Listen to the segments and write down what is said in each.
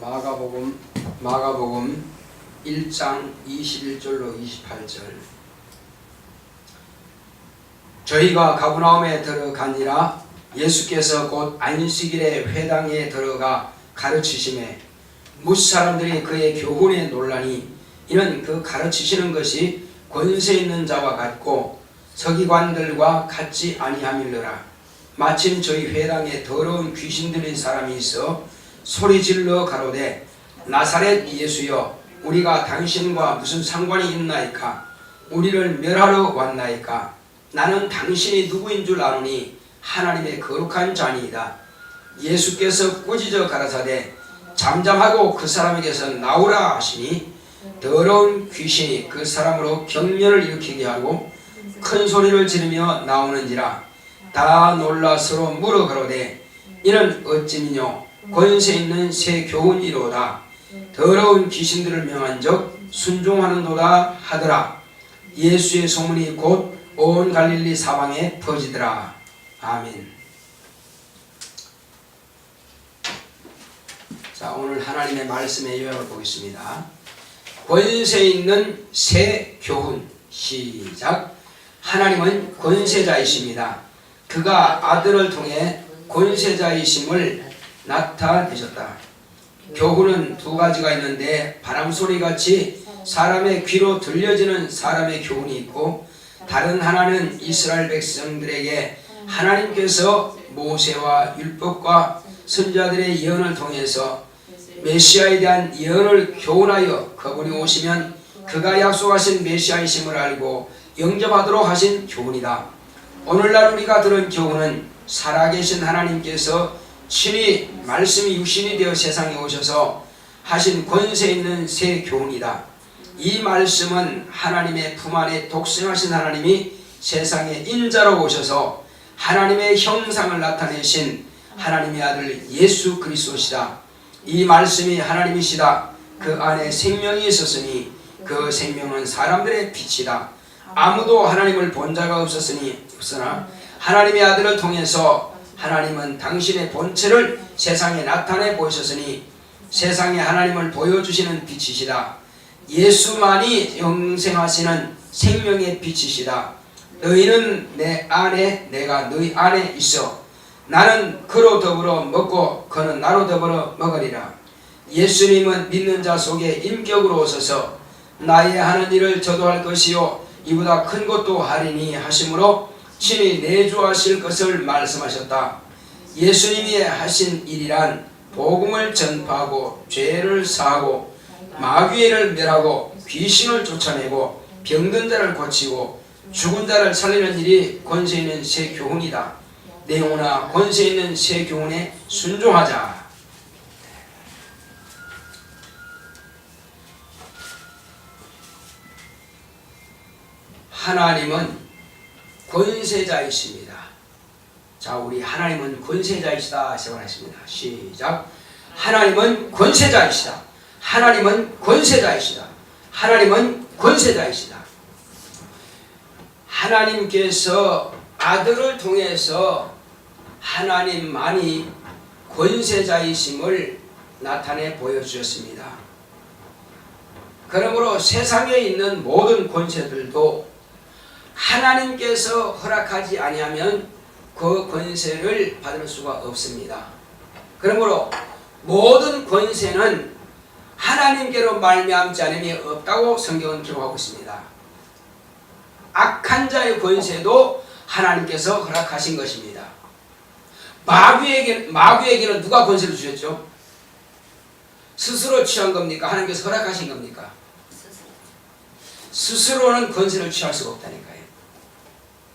마가복음 1장 21절로 28절. 저희가 가버나움에 들어가니라. 예수께서 곧 안식일에 회당에 들어가 가르치심에 무사람들이 그의 교훈에 놀라니 이는 그 가르치시는 것이 권세 있는 자와 같고 서기관들과 같지 아니함일러라. 마침 저희 회당에 더러운 귀신 들린 사람이 있어 소리질러 가로되 나사렛 예수여, 우리가 당신과 무슨 상관이 있나이까? 우리를 멸하러 왔나이까? 나는 당신이 누구인 줄 아노니 하나님의 거룩한 자니이다. 예수께서 꾸짖어 가라사대 잠잠하고 그 사람에게서 나오라 하시니 더러운 귀신이 그 사람으로 경련을 일으키게 하고 큰 소리를 지르며 나오는지라. 다 놀라 서로 물어 가로되 이는 어찌미뇨? 권세 있는 새 교훈이로다. 더러운 귀신들을 명한즉 순종하는도다 하더라. 예수의 소문이 곧 온 갈릴리 사방에 퍼지더라. 아멘. 자, 오늘 하나님의 말씀의 요약을 보겠습니다. 권세 있는 새 교훈. 시작. 하나님은 권세자이십니다. 그가 아들을 통해 권세자이심을 나타내셨다. 교훈은 두 가지가 있는데 바람소리같이 사람의 귀로 들려지는 사람의 교훈이 있고, 다른 하나는 이스라엘 백성들에게 하나님께서 모세와 율법과 선지자들의 예언을 통해서 메시아에 대한 예언을 교훈하여 그분이 오시면 그가 약속하신 메시아이심을 알고 영접하도록 하신 교훈이다. 오늘날 우리가 들은 교훈은 살아계신 하나님께서 친히 말씀이 육신이 되어 세상에 오셔서 하신 권세 있는 새 교훈이다. 이 말씀은 하나님의 품 안에 독생하신 하나님이 세상에 인자로 오셔서 하나님의 형상을 나타내신 하나님의 아들 예수 그리스도시다. 이 말씀이 하나님이시다. 그 안에 생명이 있었으니 그 생명은 사람들의 빛이다. 아무도 하나님을 본 자가 없으나 하나님의 아들을 통해서 하나님은 당신의 본체를 세상에 나타내 보이셨으니 세상에 하나님을 보여주시는 빛이시다. 예수만이 영생하시는 생명의 빛이시다. 너희는 내 안에 내가 너희 안에 있어. 나는 그로 더불어 먹고 그는 나로 더불어 먹으리라. 예수님은 믿는 자 속에 인격으로 오셔서 나의 하는 일을 저도 할 것이요 이보다 큰 것도 하리니 하심으로 친히 내주하실 것을 말씀하셨다. 예수님이 하신 일이란 복음을 전파하고 죄를 사하고 마귀를 멸하고 귀신을 쫓아내고 병든 자를 고치고 죽은 자를 살리는 일이 권세 있는 새 교훈이다. 내용으나 권세 있는 새 교훈에 순종하자. 하나님은 권세자이십니다. 자, 우리 하나님은 권세자이시다 세번했습니다. 시작. 하나님은 권세자이시다. 하나님은 권세자이시다. 하나님은 권세자이시다. 하나님께서 아들을 통해서 하나님만이 권세자이심을 나타내 보여주셨습니다. 그러므로 세상에 있는 모든 권세들도 하나님께서 허락하지 아니하면 그 권세를 받을 수가 없습니다. 그러므로 모든 권세는 하나님께로 말미암지 않음이 없다고 성경은 기록하고 있습니다. 악한 자의 권세도 하나님께서 허락하신 것입니다. 마귀에게는 누가 권세를 주셨죠? 스스로 취한 겁니까? 하나님께서 허락하신 겁니까? 스스로는 권세를 취할 수가 없다니까요.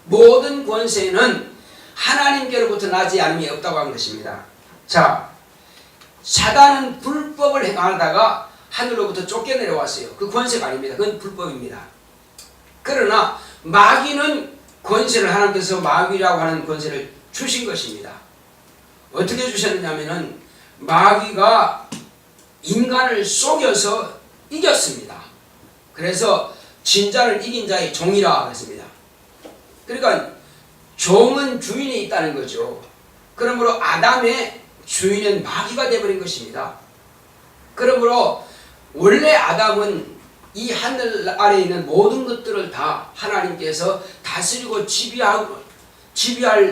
모든 권세는 하나님께로부터 나지 않음이 없다고 한 것입니다. 자, 사단은 불법을 행하다가 하늘로부터 쫓겨내려왔어요. 그 권세가 아닙니다. 그건 불법입니다. 그러나 마귀는 권세를 하나님께서 마귀라고 하는 권세를 주신 것입니다. 어떻게 주셨느냐면은 마귀가 인간을 속여서 이겼습니다. 그래서 진자를 이긴 자의 종이라 했습니다. 그러니까 종은 주인이 있다는 거죠. 그러므로 아담의 주인은 마귀가 되어버린 것입니다. 그러므로 원래 아담은 이 하늘 아래에 있는 모든 것들을 다 하나님께서 다스리고 지배할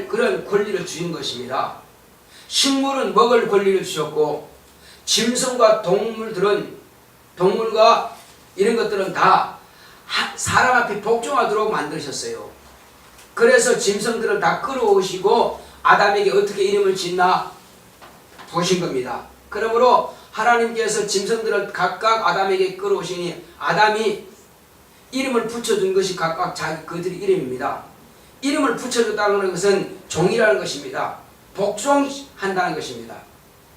그런 권리를 주신 것입니다. 식물은 먹을 권리를 주셨고, 짐승과 동물과 이런 것들은 다 사람 앞에 복종하도록 만드셨어요. 그래서 짐승들을 다 끌어오시고 아담에게 어떻게 이름을 짓나 보신 겁니다. 그러므로 하나님께서 짐승들을 각각 아담에게 끌어오시니 아담이 이름을 붙여준 것이 각각 그들의 이름입니다. 이름을 붙여줬다는 것은 종이라는 것입니다. 복종한다는 것입니다.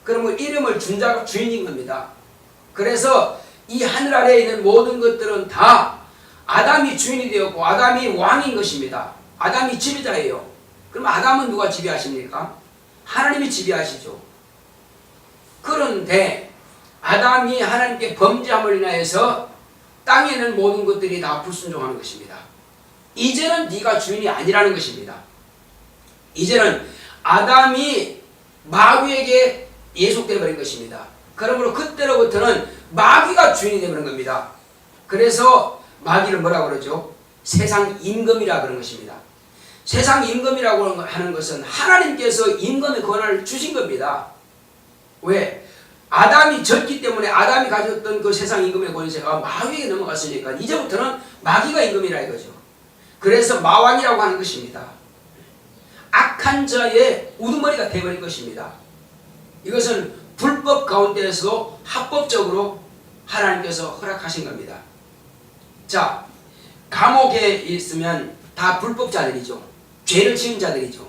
그러면 이름을 준 자가 주인인 겁니다. 그래서 이 하늘 아래에 있는 모든 것들은 다 아담이 주인이 되었고 아담이 왕인 것입니다. 아담이 지배자예요. 그럼 아담은 누가 지배하십니까? 하나님이 지배하시죠. 그런데 아담이 하나님께 범죄함을 인하여서 땅에 있는 모든 것들이 다 불순종하는 것입니다. 이제는 네가 주인이 아니라는 것입니다. 이제는 아담이 마귀에게 예속되어 버린 것입니다. 그러므로 그때로부터는 마귀가 주인이 되어버린 겁니다. 그래서 마귀를 뭐라고 그러죠? 세상 임금이라 그런 것입니다. 세상 임금이라고 하는 것은 하나님께서 임금의 권한을 주신 겁니다. 왜? 아담이 졌기 때문에 아담이 가졌던 그 세상 임금의 권세가 마귀에게 넘어갔으니까 이제부터는 마귀가 임금이라 이거죠. 그래서 마왕이라고 하는 것입니다. 악한 자의 우두머리가 되어버린 것입니다. 이것은 불법 가운데에서도 합법적으로 하나님께서 허락하신 겁니다. 자, 감옥에 있으면 다 불법자들이죠. 죄를 지은 자들이죠.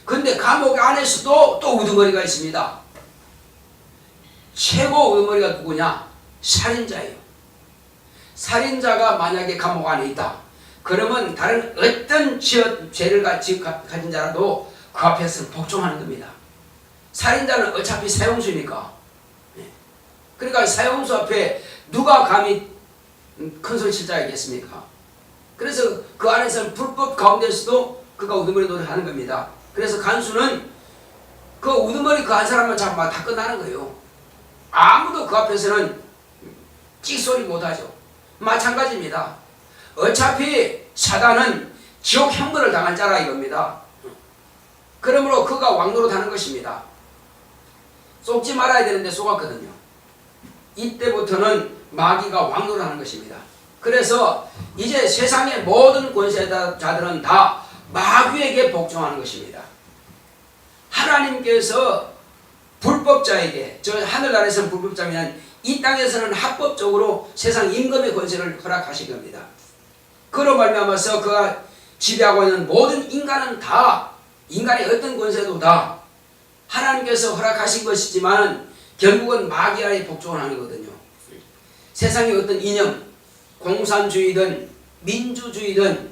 그런데 감옥 안에서도 또 우두머리가 있습니다. 최고 우두머리가 누구냐? 살인자예요. 살인자가 만약에 감옥 안에 있다. 그러면 다른 어떤 죄를 가진 자라도 그 앞에서 복종하는 겁니다. 살인자는 어차피 사형수니까. 그러니까 사형수 앞에 누가 감히 큰 소리 칠 자가 있겠습니까? 그래서 그 안에서는 불법 가운데서도 그가 우두머리 노릇을 하는 겁니다. 그래서 간수는 그 우두머리 그 한 사람만 잡으면 다 끝나는 거예요. 아무도 그 앞에서는 찍소리 못하죠. 마찬가지입니다. 어차피 사단은 지옥 형벌을 당할 자라 이겁니다. 그러므로 그가 왕노릇하는 것입니다. 속지 말아야 되는데 속았거든요. 이때부터는 마귀가 왕노릇하는 것입니다. 그래서 이제 세상의 모든 권세자들은 다 마귀에게 복종하는 것입니다. 하나님께서 불법자에게, 저 하늘나라에서는 불법자면 이 땅에서는 합법적으로 세상 임금의 권세를 허락하신 겁니다. 그로 말미암아서 그가 지배하고 있는 모든 인간은 다, 인간의 어떤 권세도 다 하나님께서 허락하신 것이지만 결국은 마귀 아래 복종을 하는 거거든요. 세상의 어떤 이념, 공산주의든 민주주의든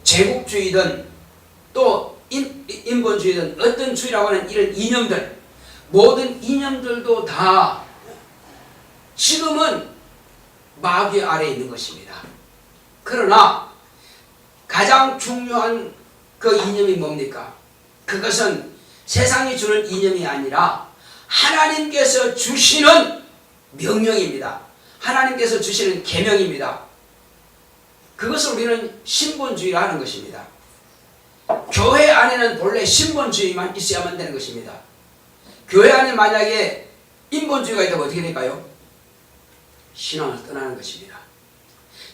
제국주의든 또 인본주의든 어떤 주의라고 하는 이런 이념들, 모든 이념들도 다 지금은 마귀 아래에 있는 것입니다. 그러나 가장 중요한 그 이념이 뭡니까? 그것은 세상이 주는 이념이 아니라 하나님께서 주시는 명령입니다. 하나님께서 주시는 계명입니다. 그것을 우리는 신본주의라 하는 것입니다. 교회 안에는 본래 신본주의만 있어야만 되는 것입니다. 교회 안에 만약에 인본주의가 있다면 어떻게 될까요? 신앙을 떠나는 것입니다.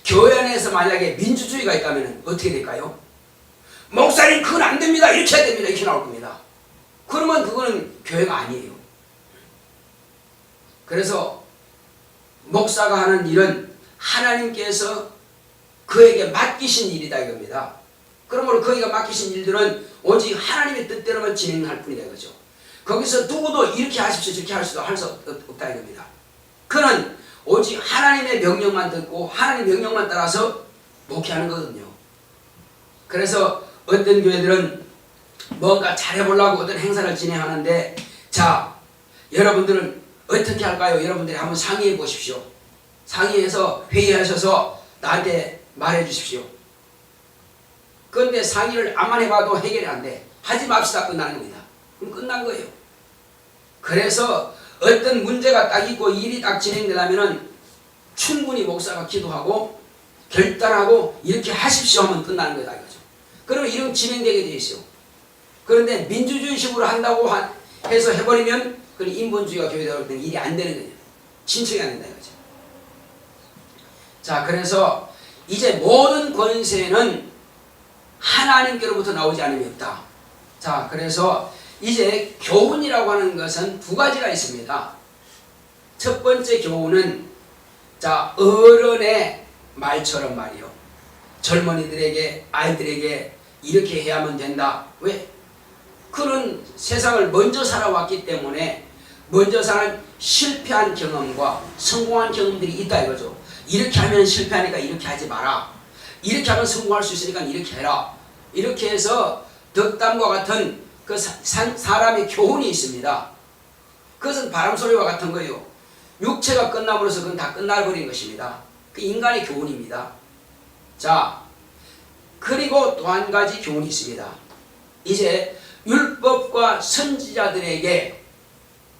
교회 안에서 만약에 민주주의가 있다면 어떻게 될까요? 목사님 그건 안 됩니다. 이렇게 해야 됩니다. 이렇게 나올 겁니다. 그러면 그거는 교회가 아니에요. 그래서 목사가 하는 일은 하나님께서 그에게 맡기신 일이다 이겁니다. 그러므로 그에게 맡기신 일들은 오직 하나님의 뜻대로만 진행할 뿐이다 이거죠. 거기서 누구도 이렇게 하십시오 저렇게 할 수 없다 이겁니다. 그는 오직 하나님의 명령만 듣고 하나님의 명령만 따라서 목회하는 거거든요. 그래서 어떤 교회들은 뭔가 잘해보려고 어떤 행사를 진행하는데, 자, 여러분들은 어떻게 할까요? 여러분들이 한번 상의해 보십시오. 상의해서 회의하셔서 나한테 말해 주십시오. 그런데 상의를 암만 해봐도 해결이 안 돼. 하지 맙시다. 끝나는 겁니다. 그럼 끝난 거예요. 그래서 어떤 문제가 딱 있고 일이 딱 진행되려면은 충분히 목사가 기도하고 결단하고 이렇게 하십시오 하면 끝나는 거다 이거죠. 그러면 이런 진행되게 돼 있어요. 그런데 민주주의식으로 한다고 해서 해버리면 그런 인본주의가 교회되어 때는 일이 안 되는 거예요. 진척이 안 된다 이거죠. 자, 그래서 이제 모든 권세는 하나님께로부터 나오지 않음이 없다. 자, 그래서 이제 교훈이라고 하는 것은 두 가지가 있습니다. 첫 번째 교훈은 자, 어른의 말처럼 말이요. 젊은이들에게, 아이들에게 이렇게 해야만 된다. 왜? 그는 세상을 먼저 살아왔기 때문에 먼저 사는 실패한 경험과 성공한 경험들이 있다 이거죠. 이렇게 하면 실패하니까 이렇게 하지 마라. 이렇게 하면 성공할 수 있으니까 이렇게 해라. 이렇게 해서 덕담과 같은 그 사람의 교훈이 있습니다. 그것은 바람소리와 같은 거예요. 육체가 끝남으로써 그건 다 끝나버린 것입니다. 그 인간의 교훈입니다. 자, 그리고 또 한 가지 교훈이 있습니다. 이제 율법과 선지자들에게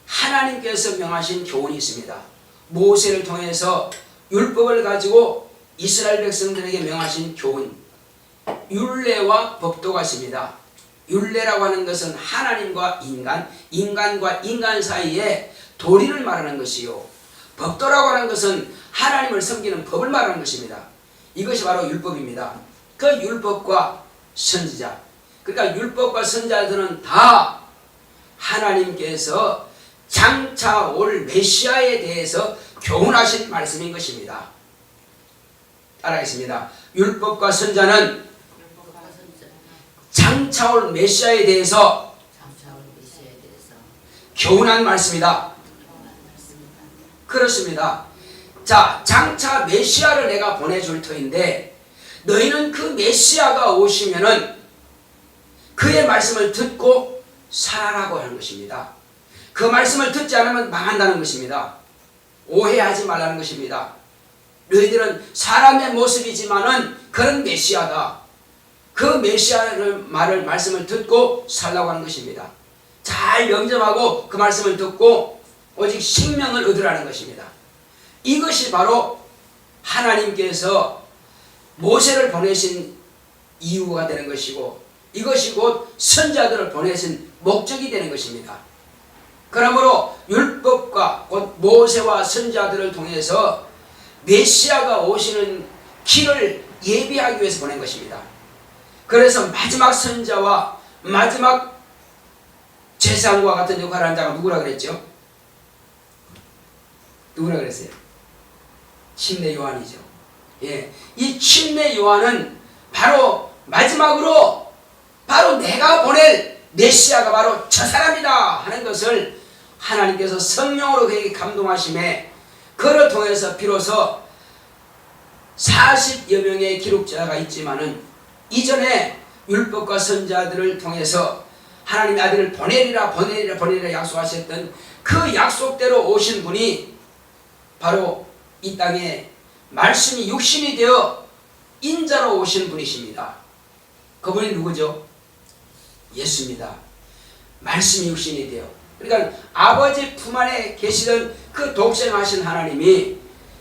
하나님께서 명하신 교훈이 있습니다. 모세를 통해서 율법을 가지고 이스라엘 백성들에게 명하신 교훈, 율례와 법도가 있습니다. 율례라고 하는 것은 하나님과 인간, 인간과 인간 사이에 도리를 말하는 것이요. 법도라고 하는 것은 하나님을 섬기는 법을 말하는 것입니다. 이것이 바로 율법입니다. 그 율법과 선지자, 그러니까 율법과 선지자들은 다 하나님께서 장차 올 메시아에 대해서 교훈하신 말씀인 것입니다. 따라하겠습니다. 율법과 선지자는 장차 올 메시아에 대해서 교훈한 말씀이다. 그렇습니다. 자, 장차 메시아를 내가 보내줄 터인데 너희는 그 메시아가 오시면은 그의 말씀을 듣고 살아라고 하는 것입니다. 그 말씀을 듣지 않으면 망한다는 것입니다. 오해하지 말라는 것입니다. 너희들은 사람의 모습이지만은 그런 메시아다. 그 메시아의 말씀을 듣고 살라고 하는 것입니다. 잘 영접하고 그 말씀을 듣고 오직 생명을 얻으라는 것입니다. 이것이 바로 하나님께서 모세를 보내신 이유가 되는 것이고 이것이 곧 선지자들을 보내신 목적이 되는 것입니다. 그러므로 율법과 곧 모세와 선지자들을 통해서 메시아가 오시는 길을 예비하기 위해서 보낸 것입니다. 그래서 마지막 선지자와 마지막 제사장과 같은 역할을 한 자가 누구라 그랬죠? 누구라 그랬어요? 침례 요한이죠. 예, 이 침례 요한은 바로 마지막으로 바로 내가 보낼 메시아가 바로 저 사람이다 하는 것을 하나님께서 성령으로 그에게 감동하심에 그를 통해서 비로소 40여 명의 기록자가 있지만은 이전에 율법과 선지자들을 통해서 하나님의 아들을 보내리라 약속하셨던 그 약속대로 오신 분이 바로 이 땅에 말씀이 육신이 되어 인자로 오신 분이십니다. 그분이 누구죠? 예수입니다. 말씀이 육신이 되어, 그러니까 아버지 품 안에 계시던 그 독생하신 하나님이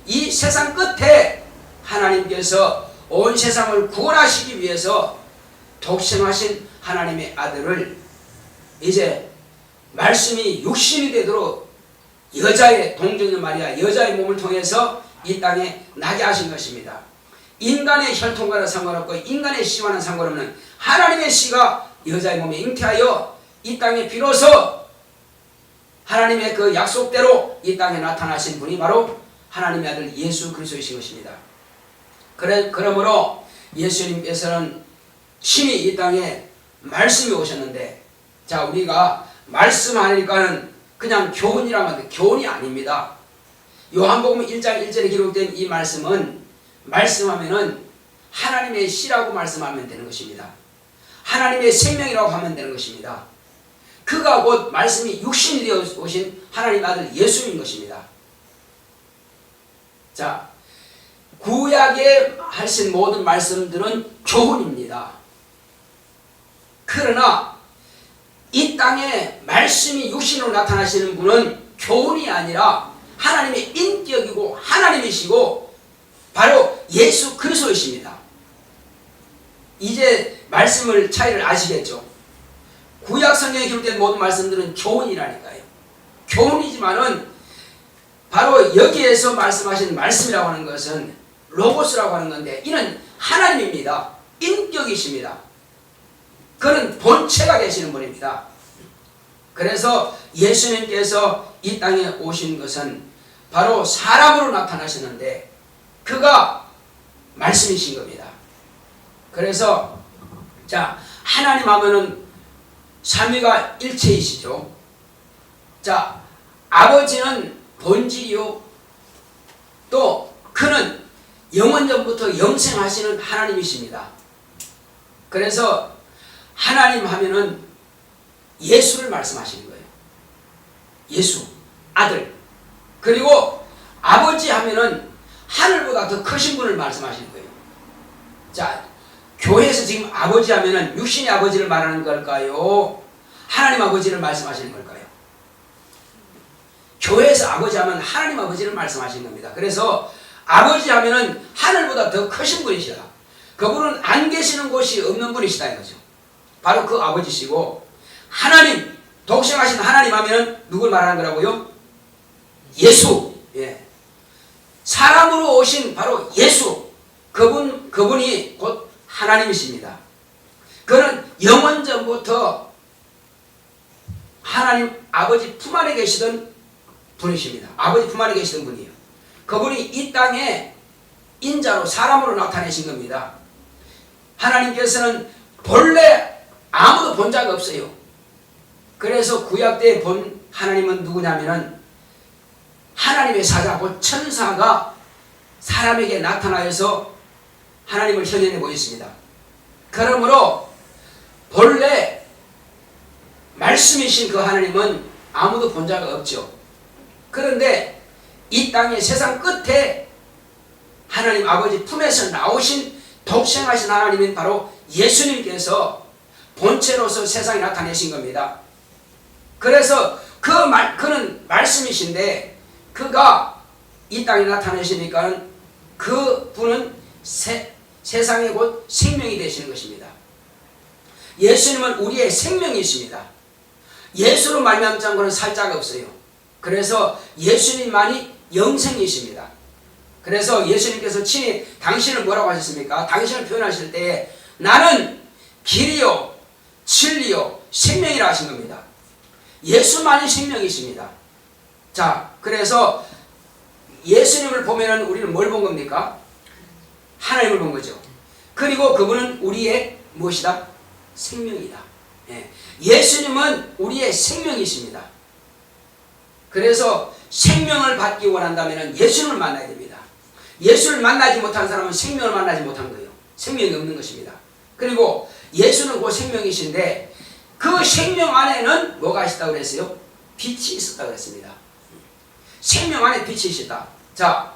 이 세상 끝에 하나님께서 온 세상을 구원하시기 위해서 독생하신 하나님의 아들을 이제 말씀이 육신이 되도록 여자의 동정녀 마리아 여자의 몸을 통해서 이 땅에 나게 하신 것입니다. 인간의 혈통과는 상관없고 인간의 씨와는 상관없는 하나님의 씨가 여자의 몸에 잉태하여 이 땅에 비로소 하나님의 그 약속대로 이 땅에 나타나신 분이 바로 하나님의 아들 예수 그리스도이신 것입니다. 그러므로 예수님께서는 친히 이 땅에 말씀이 오셨는데, 자, 우리가 말씀하니까는 그냥 교훈이라고 하는데 교훈이 아닙니다. 요한복음 1장 1절에 기록된 이 말씀은 말씀하면은 하나님의 씨라고 말씀하면 되는 것입니다. 하나님의 생명이라고 하면 되는 것입니다. 그가 곧 말씀이 육신이 되어 오신 하나님의 아들 예수인 것입니다. 자, 구약에 하신 모든 말씀들은 교훈입니다. 그러나 이 땅에 말씀이 육신으로 나타나시는 분은 교훈이 아니라 하나님의 인격이고 하나님이시고 바로 예수 그리스도이십니다. 이제 말씀을 차이를 아시겠죠? 구약 성경에 기록된 모든 말씀들은 교훈이라니까요. 교훈이지만은 바로 여기에서 말씀하신 말씀이라고 하는 것은 로고스라고 하는 건데 이는 하나님입니다. 인격이십니다. 그는 본체가 되시는 분입니다. 그래서 예수님께서 이 땅에 오신 것은 바로 사람으로 나타나셨는데 그가 말씀이신 겁니다. 그래서 자, 하나님 하면은 삼위가 일체이시죠. 자, 아버지는 본질이요 또 그는 영원전부터 영생하시는 하나님이십니다. 그래서 하나님 하면은 예수를 말씀하시는 거예요. 예수, 아들. 그리고 아버지 하면은 하늘보다 더 크신 분을 말씀하시는 거예요. 자, 교회에서 지금 아버지 하면은 육신의 아버지를 말하는 걸까요? 하나님 아버지를 말씀하시는 걸까요? 교회에서 아버지 하면 하나님 아버지를 말씀하시는 겁니다. 그래서 아버지 하면은 하늘보다 더 크신 분이시다. 그분은 안 계시는 곳이 없는 분이시다 이거죠. 바로 그 아버지시고 하나님, 독생하신 하나님 하면은 누굴 말하는 거라고요? 예수. 예. 사람으로 오신 바로 예수. 그분이 곧 하나님이십니다. 그는 영원전부터 하나님 아버지 품 안에 계시던 분이십니다. 아버지 품 안에 계시던 분이에요. 그분이 이 땅에 인자로 사람으로 나타내신 겁니다. 하나님께서는 본래 아무도 본 자가 없어요. 그래서 구약 때 본 하나님은 누구냐면은 하나님의 사자 곧 천사가 사람에게 나타나서 하나님을 현현해 보였습니다. 그러므로 본래 말씀이신 그 하나님은 아무도 본 자가 없죠. 그런데 이 땅의 세상 끝에 하나님 아버지 품에서 나오신 독생하신 하나님인 바로 예수님께서 본체로서 세상에 나타내신 겁니다. 그래서 그는 말씀이신데 그가 이 땅에 나타내시니까 그 분은 세상의 곧 생명이 되시는 것입니다. 예수님은 우리의 생명이십니다. 예수로 말미암지 않고는 살 자가 없어요. 그래서 예수님만이 영생이십니다. 그래서 예수님께서 친히 당신을 뭐라고 하셨습니까? 당신을 표현하실 때 나는 길이요 진리요 생명이라 하신 겁니다. 예수만이 생명이십니다. 자, 그래서 예수님을 보면은 우리는 뭘 본 겁니까? 하나님을 본 거죠. 그리고 그분은 우리의 무엇이다? 생명이다. 예. 예수님은 우리의 생명이십니다. 그래서 생명을 받기 원한다면 예수님을 만나야 됩니다. 예수를 만나지 못한 사람은 생명을 만나지 못한 거예요. 생명이 없는 것입니다. 그리고 예수는 그 생명이신데 그 생명 안에는 뭐가 있었다고 그랬어요? 빛이 있었다고 그랬습니다. 생명 안에 빛이 있었다. 자,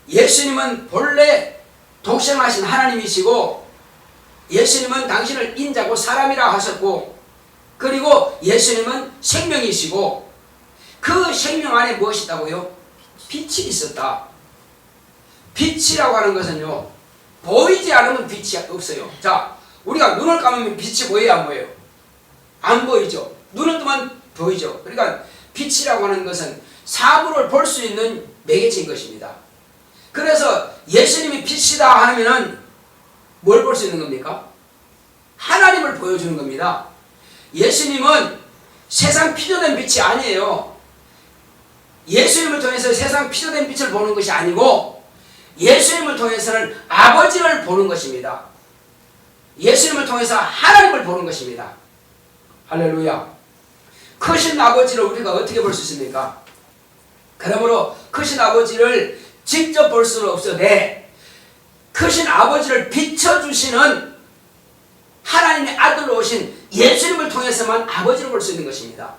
예수님은 본래 독생하신 하나님이시고 예수님은 당신을 인자고 사람이라 하셨고 그리고 예수님은 생명이시고 그 생명 안에 무엇이 있다고요? 빛이 있었다. 빛이라고 하는 것은요 보이지 않으면 빛이 없어요. 자, 우리가 눈을 감으면 빛이 보여요 안 보여요? 안 보이죠. 눈을 뜨면 보이죠. 그러니까 빛이라고 하는 것은 사물을 볼 수 있는 매개체인 것입니다. 그래서 예수님이 빛이다 하면은 뭘 볼 수 있는 겁니까? 하나님을 보여주는 겁니다. 예수님은 세상 피조된 빛이 아니에요. 예수님을 통해서 세상 피조된 빛을 보는 것이 아니고 예수님을 통해서는 아버지를 보는 것입니다. 예수님을 통해서 하나님을 보는 것입니다. 할렐루야. 크신 아버지를 우리가 어떻게 볼 수 있습니까? 그러므로 크신 아버지를 직접 볼 수는 없어도 크신 아버지를 비춰주시는 하나님의 아들로 오신 예수님을 통해서만 아버지를 볼 수 있는 것입니다.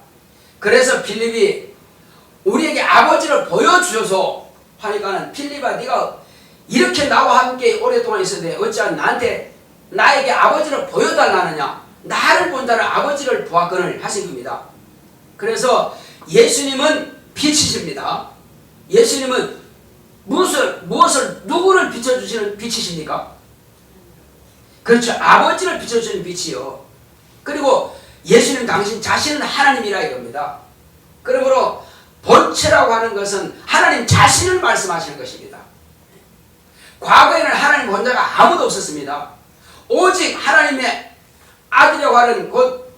그래서 빌립이 우리에게 아버지를 보여주셔서 하니까는 빌립아 네가 이렇게 나와 함께 오랫동안 있었는데 어찌한 나에게 아버지를 보여달라느냐. 나를 본다는 아버지를 보았거늘 하신 겁니다. 그래서 예수님은 빛이십니다. 예수님은 무엇을 누구를 비춰주시는 빛이십니까? 그렇죠. 아버지를 비춰주시는 빛이요. 그리고 예수님 당신 자신은 하나님이라 이겁니다. 그러므로 본체라고 하는 것은 하나님 자신을 말씀하시는 것입니다. 과거에는 하나님 혼자가 아무도 없었습니다. 오직 하나님의 아들이라고 하는 곧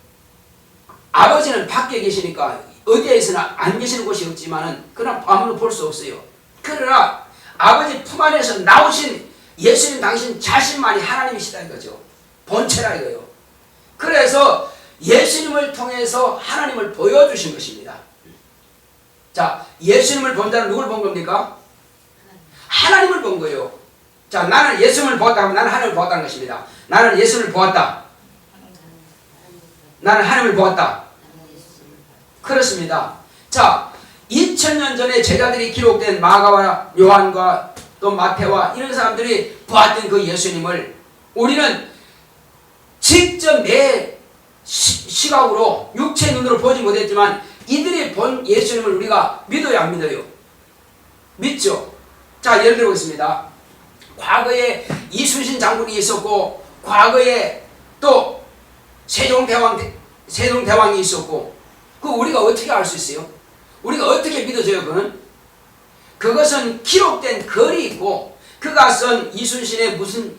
아버지는 밖에 계시니까 어디에서나 안 계시는 곳이 없지만은 그러나 아무도 볼 수 없어요. 그러나 아버지 품 안에서 나오신 예수님 당신 자신만이 하나님이시다 이거죠. 본체라 이거요. 그래서 예수님을 통해서 하나님을 보여주신 것입니다. 자, 예수님을 본 자는 누굴 본 겁니까? 하나님을 본 거예요. 자, 나는 예수님을 보았다 하면 나는 하나님을 보았다는 것입니다. 나는 예수님을 보았다. 나는 하나님을 보았다. 그렇습니다. 자, 2000년 전에 제자들이 기록된 마가와 요한과 또 마태와 이런 사람들이 보았던 그 예수님을 우리는 직접 내 시각으로 육체의 눈으로 보지 못했지만 이들이 본 예수님을 우리가 믿어요, 안 믿어요? 믿죠? 자, 예를 들어보겠습니다. 과거에 이순신 장군이 있었고 과거에 또 세종대왕이 있었고 그 우리가 어떻게 알 수 있어요? 우리가 어떻게 믿어져요? 그것은 기록된 글이 있고 그가 쓴 이순신의 무슨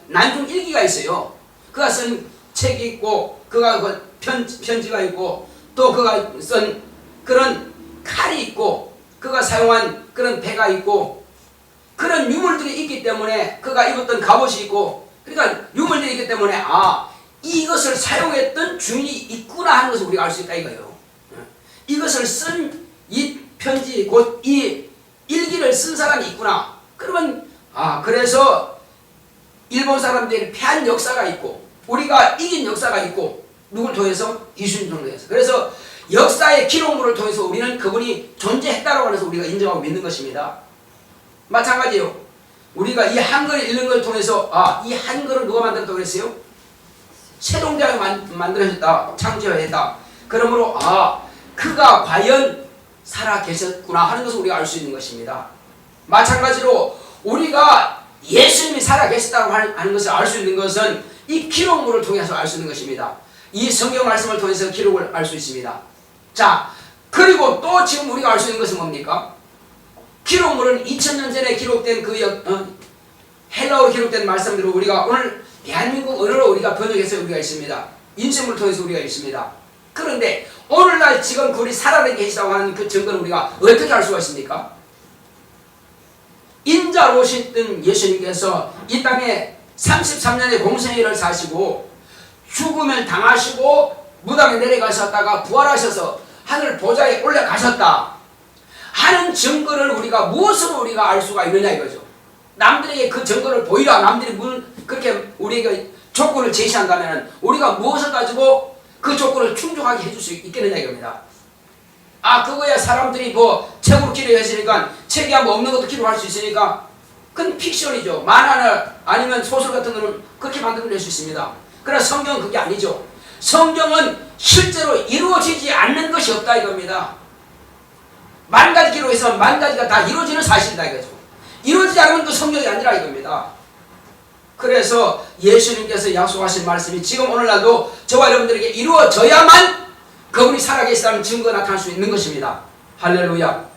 난중 일기가 있어요. 그가 쓴 책이 있고 그가 편지가 있고 또 그가 쓴 그런 칼이 있고 그가 사용한 그런 배가 있고 그런 유물들이 있기 때문에 그가 입었던 갑옷이 있고 그러니까 유물들이 있기 때문에 이것을 사용했던 주인이 있구나 하는 것을 우리가 알 수 있다 이거예요. 이것을 쓴 이 편지 곧 이 일기를 쓴 사람이 있구나. 그러면 그래서 일본 사람들이 패한 역사가 있고 우리가 이긴 역사가 있고 누굴 통해서? 이순신을 통해서. 그래서 역사의 기록물을 통해서 우리는 그분이 존재했다고 해서 우리가 인정하고 믿는 것입니다. 마찬가지예요. 우리가 이 한글을 읽는 걸 통해서 이 한글을 누가 만들었다고 그랬어요? 세종대왕이 만들어졌다. 창조했다. 그러므로 그가 과연 살아 계셨구나 하는 것을 우리가 알 수 있는 것입니다. 마찬가지로 우리가 예수님이 살아 계셨다고 하는 것을 알 수 있는 것은 이 기록물을 통해서 알 수 있는 것입니다. 이 성경 말씀을 통해서 기록을 알 수 있습니다. 자, 그리고 또 지금 우리가 알 수 있는 것은 뭡니까? 기록물은 2000년 전에 기록된 헬라어로 기록된 말씀대로 우리가 오늘 대한민국 언어로 우리가 번역해서 우리가 있습니다. 인쇄물을 통해서 우리가 있습니다. 그런데 오늘날 지금 그분이 살아계시다고 계시다고 하는 그 증거는 우리가 어떻게 알 수가 있습니까? 인자로 오셨던 예수님께서 이 땅에 33년의 공생애를 사시고 죽음을 당하시고 무덤에 내려가셨다가 부활하셔서 하늘 보좌에 올라가셨다 하는 증거를 우리가 무엇으로 우리가 알 수가 있느냐 이거죠. 남들에게 그 증거를 보이라 남들이 그렇게 우리에게 조건을 제시한다면 우리가 무엇을 가지고 그 조건을 충족하게 해줄 수 있겠느냐 이겁니다. 그거야 사람들이 책으로 기록했으니까 책이 없는 것도 기록할 수 있으니까 그건 픽션이죠. 만화나 아니면 소설 같은 거는 그렇게 만들어낼 수 있습니다. 그러나 성경은 그게 아니죠. 성경은 실제로 이루어지지 않는 것이 없다 이겁니다. 만 가지 기록에서 만 가지가 다 이루어지는 사실이다 이거죠. 이루어지지 않으면 또 성경이 아니라 이겁니다. 그래서 예수님께서 약속하신 말씀이 지금 오늘날도 저와 여러분들에게 이루어져야만 그분이 살아계시다는 증거가 나타날 수 있는 것입니다. 할렐루야.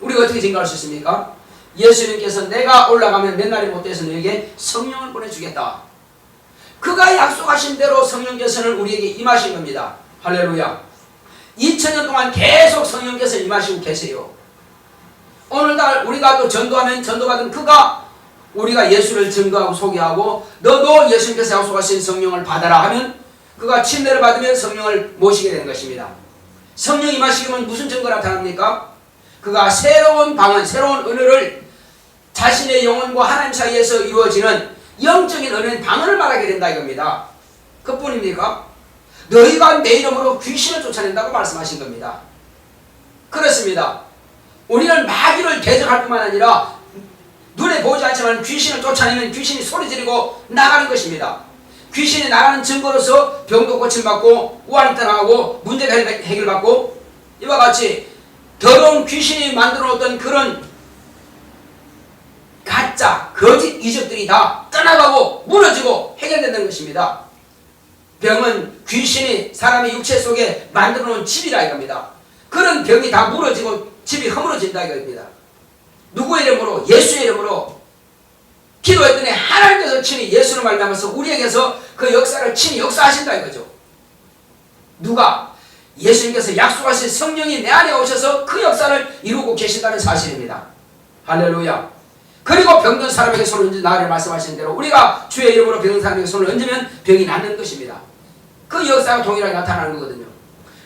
우리가 어떻게 증거할 수 있습니까? 예수님께서 내가 올라가면 몇 날이 못돼서 너에게 성령을 보내주겠다. 그가 약속하신 대로 성령께서는 우리에게 임하신 겁니다. 할렐루야. 2000년 동안 계속 성령께서 임하시고 계세요. 오늘날 우리가 또 전도하면 전도받은 그가 우리가 예수를 증거하고 소개하고 너도 예수님께서 약속하신 성령을 받아라 하면 그가 침례를 받으면 성령을 모시게 되는 것입니다. 성령 임하시면 무슨 증거가 나타납니까? 그가 새로운 방언, 새로운 언어를 자신의 영혼과 하나님 사이에서 이루어지는 영적인 언어인 방언을 말하게 된다 이겁니다. 그뿐입니까? 너희가 내 이름으로 귀신을 쫓아낸다고 말씀하신 겁니다. 그렇습니다. 우리는 마귀를 대적할 뿐만 아니라 눈에 보이지 않지만 귀신을 쫓아내면 귀신이 소리 지르고 나가는 것입니다. 귀신이 나가는 증거로서 병도 고침받고 우환이 떠나가고 문제가 해결받고 이와 같이 더러운 귀신이 만들어 놓던 그런 가짜 거짓 이적들이 다 떠나가고 무너지고 해결된다는 것입니다. 병은 귀신이 사람의 육체 속에 만들어 놓은 집이라 이겁니다. 그런 병이 다 무너지고 집이 허물어진다 이겁니다. 누구의 이름으로? 예수의 이름으로 기도했더니 하나님께서 친히 예수를 말미암아서 우리에게서 그 역사를 친히 역사하신다 이거죠. 누가? 예수님께서 약속하신 성령이 내 안에 오셔서 그 역사를 이루고 계신다는 사실입니다. 할렐루야. 그리고 병든 사람에게 손을 얹은 나를 말씀하신 대로 우리가 주의 이름으로 병든 사람에게 손을 얹으면 병이 낫는 것입니다. 그 역사가 동일하게 나타나는 거거든요.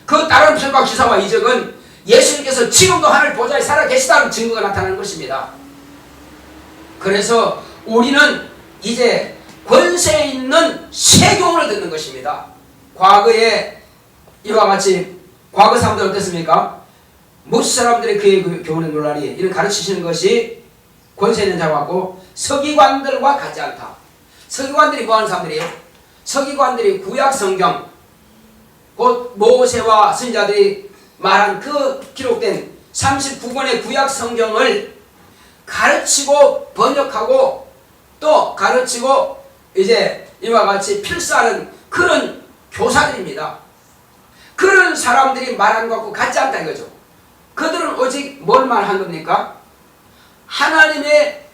그 다른 표과 기사와 이적은 예수님께서 지금도 하늘 보좌에 살아 계시다는 증거가 나타나는 것입니다. 그래서 우리는 이제 권세 있는 새 교훈을 듣는 것입니다. 과거에 이와 같이 과거 사람들 어땠습니까? 모든 사람들이 그의 교훈에 놀라니 이런 가르치시는 것이 권세 있는 자와 같고 서기관들과 같지 않다. 서기관들이 뭐하는 사람들이에요? 서기관들이 구약 성경 곧 모세와 선지자들이 말한 그 기록된 39권의 구약 성경을 가르치고 번역하고 또 가르치고 이제 이와 같이 필사하는 그런 교사들입니다. 그런 사람들이 말하는 것과 같지 않다 이거죠. 그들은 오직 뭘 말한 겁니까? 하나님의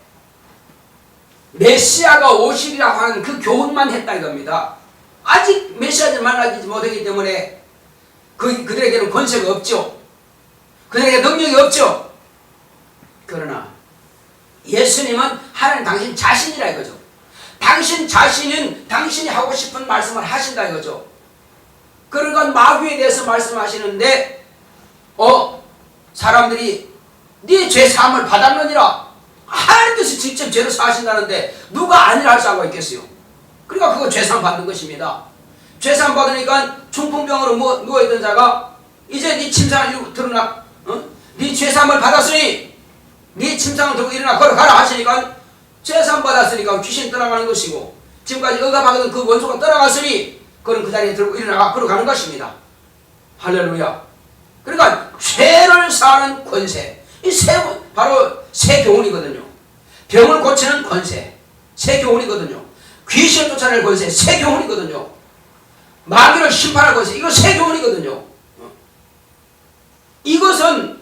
메시아가 오시리라고 하는 그 교훈만 했다 이겁니다. 아직 메시아를 만나지 못하기 때문에 그들에게는 권세가 없죠. 그들에게 능력이 없죠. 그러나 예수님은 하나님 당신 자신이라 이거죠. 당신 자신은 당신이 하고 싶은 말씀을 하신다 이거죠. 그러니까 마귀에 대해서 말씀하시는데 사람들이 네 죄사함을 받았느니라. 하나님께서 직접 죄를 사하신다는데 누가 아니라 할 수가 있겠어요. 그러니까 그거 죄사함 받는 것입니다. 죄사함 받으니까 중풍병으로 누워있던 자가 이제 네 침상을 드러나 네 죄사함을 받았으니 네 침상을 들고 일어나 걸어가라 하시니까 죄사함 받았으니까 귀신 떠나가는 것이고 지금까지 억압하던 그 원수가 떠나갔으니 그는 그 자리에 들고 일어나가 걸어가는 것입니다. 할렐루야. 그러니까 죄를 사하는 권세, 바로 새 교훈이거든요. 병을 고치는 권세, 새 교훈이거든요. 귀신을 쫓아낼 권세, 새 교훈이거든요. 마귀를 심판할 권세, 이거 새 교훈이거든요. 이것은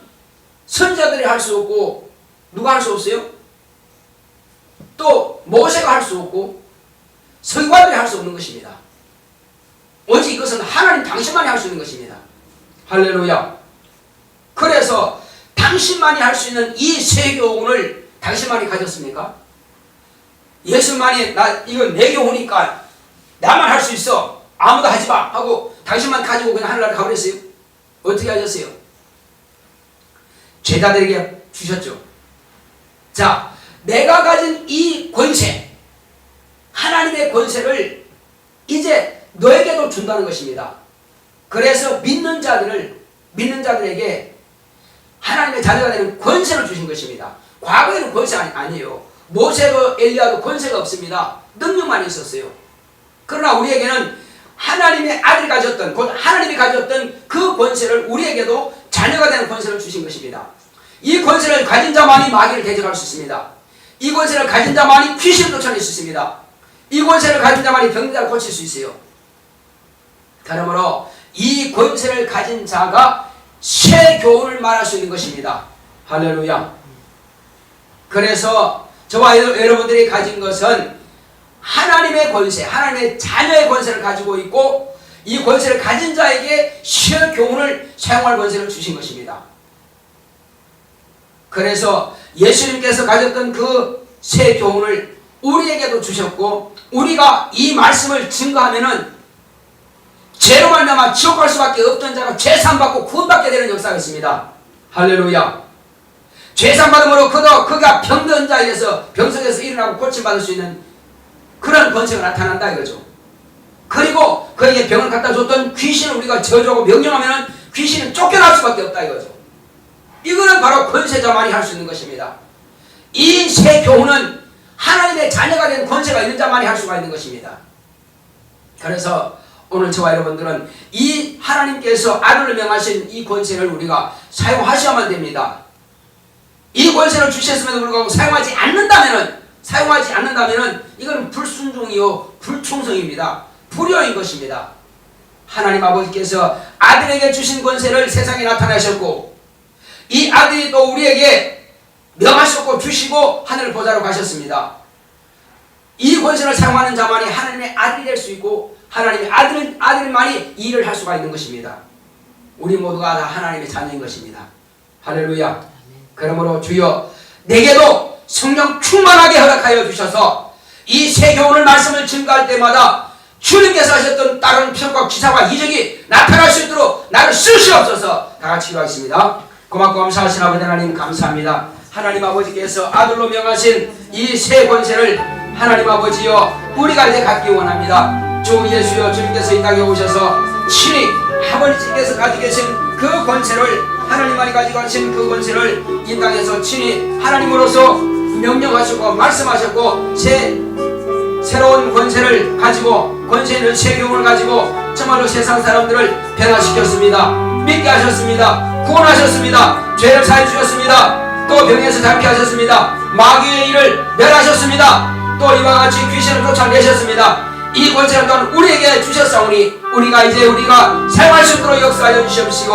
선지자들이 할 수 없고 누가 할 수 없어요? 또 모세가 할 수 없고 서기관들이 할 수 없는 것입니다. 오직 이것은 하나님 당신만이 할 수 있는 것입니다. 할렐루야. 그래서 당신만이 할 수 있는 이 새 교훈을 당신만이 가졌습니까? 예수만이 이건 내 교훈이니까 나만 할 수 있어. 아무도 하지 마 하고 당신만 가지고 그냥 하늘나라 가버렸어요. 어떻게 하셨어요? 제자들에게 주셨죠. 자, 내가 가진 이 권세, 하나님의 권세를 이제 너에게도 준다는 것입니다. 그래서 믿는 자들에게 하나님의 자녀가 되는 권세를 주신 것입니다. 과거에는 권세 아니에요. 모세도 엘리야도 권세가 없습니다. 능력만 있었어요. 그러나 우리에게는 하나님의 아들이 가졌던, 곧 하나님이 가졌던 그 권세를 우리에게도 자녀가 되는 권세를 주신 것입니다. 이 권세를 가진 자만이 마귀를 대적할 수 있습니다. 이 권세를 가진 자만이 귀신을 쫓아낼 수 있습니다. 이 권세를 가진 자만이 병자를 고칠 수 있어요. 그러므로 이 권세를 가진 자가 새 교훈을 말할 수 있는 것입니다. 할렐루야. 그래서 저와 여러분들이 가진 것은 하나님의 권세, 하나님의 자녀의 권세를 가지고 있고 이 권세를 가진 자에게 새 교훈을 사용할 권세를 주신 것입니다. 그래서 예수님께서 가졌던 그 새 교훈을 우리에게도 주셨고 우리가 이 말씀을 증거하면은 죄로 말미암아 지옥 갈 수밖에 없던 자가 죄사함받고 구원받게 되는 역사가 있습니다. 할렐루야. 죄사함받음으로 그가 병든 자에게서 병석에서 일어나고 고침받을 수 있는 그런 권세가 나타난다 이거죠. 그리고 그에게 병을 갖다 줬던 귀신을 우리가 저주하고 명령하면 귀신은 쫓겨날 수밖에 없다 이거죠. 이거는 바로 권세자만이 할 수 있는 것입니다. 이 새 교훈은 하나님의 자녀가 된 권세가 있는 자만이 할 수가 있는 것입니다. 그래서 오늘 저와 여러분들은 이 하나님께서 아들을 명하신 이 권세를 우리가 사용하셔야만 됩니다. 이 권세를 주셨음에도 불구하고 사용하지 않는다면은 이건 불순종이요 불충성입니다. 불효인 것입니다. 하나님 아버지께서 아들에게 주신 권세를 세상에 나타내셨고 이 아들이 또 우리에게 명하셨고 주시고 하늘 보좌로 가셨습니다. 이 권세를 사용하는 자만이 하나님의 아들이 될 수 있고 하나님의 아들만이 이 일을 할 수가 있는 것입니다. 우리 모두가 다 하나님의 자녀인 것입니다. 할렐루야. 그러므로 주여 내게도 성령 충만하게 허락하여 주셔서 이 새 교훈을 말씀을 증거할 때마다 주님께서 하셨던 다른 표적과 기사와 이적이 나타날 수 있도록 나를 쓰시옵소서. 다 같이 기도하겠습니다. 고맙고 감사하신 아버지 하나님 감사합니다. 하나님 아버지께서 아들로 명하신 이 새 권세를 하나님 아버지여 우리가 이제 갖기 원합니다. 주 예수여 주님께서 이 땅에 오셔서 친히 아버지께서 가지고 계신 그 권세를 하나님만이 가지고 계신 그 권세를 이 땅에서 친히 하나님으로서 명령하셨고 말씀하셨고 새로운 권세를 가지고 권세 있는 새 교훈을 가지고 정말로 세상 사람들을 변화시켰습니다. 믿게 하셨습니다. 구원하셨습니다. 죄를 사해 주셨습니다. 또 병에서 낫게 하셨습니다. 마귀의 일을 멸하셨습니다. 또 이와 같이 귀신을 쫓아내셨습니다. 이 권세를 또한 우리에게 주셨사오니 우리가 사용할 수 있도록 역사하여 주시옵시고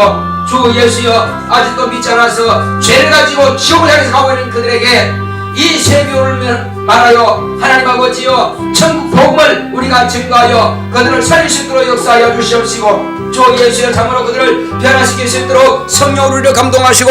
주 예수여 아직도 믿지 않아서 죄를 가지고 지옥을 향해서 가고 있는 그들에게 이 새 교훈을 말하여 하나님 아버지여 천국 복음을 우리가 증거하여 그들을 살릴 수 있도록 역사하여 주시옵시고 주 예수여 참으로 그들을 변화시킬 수 있도록 성령으로 감동하시고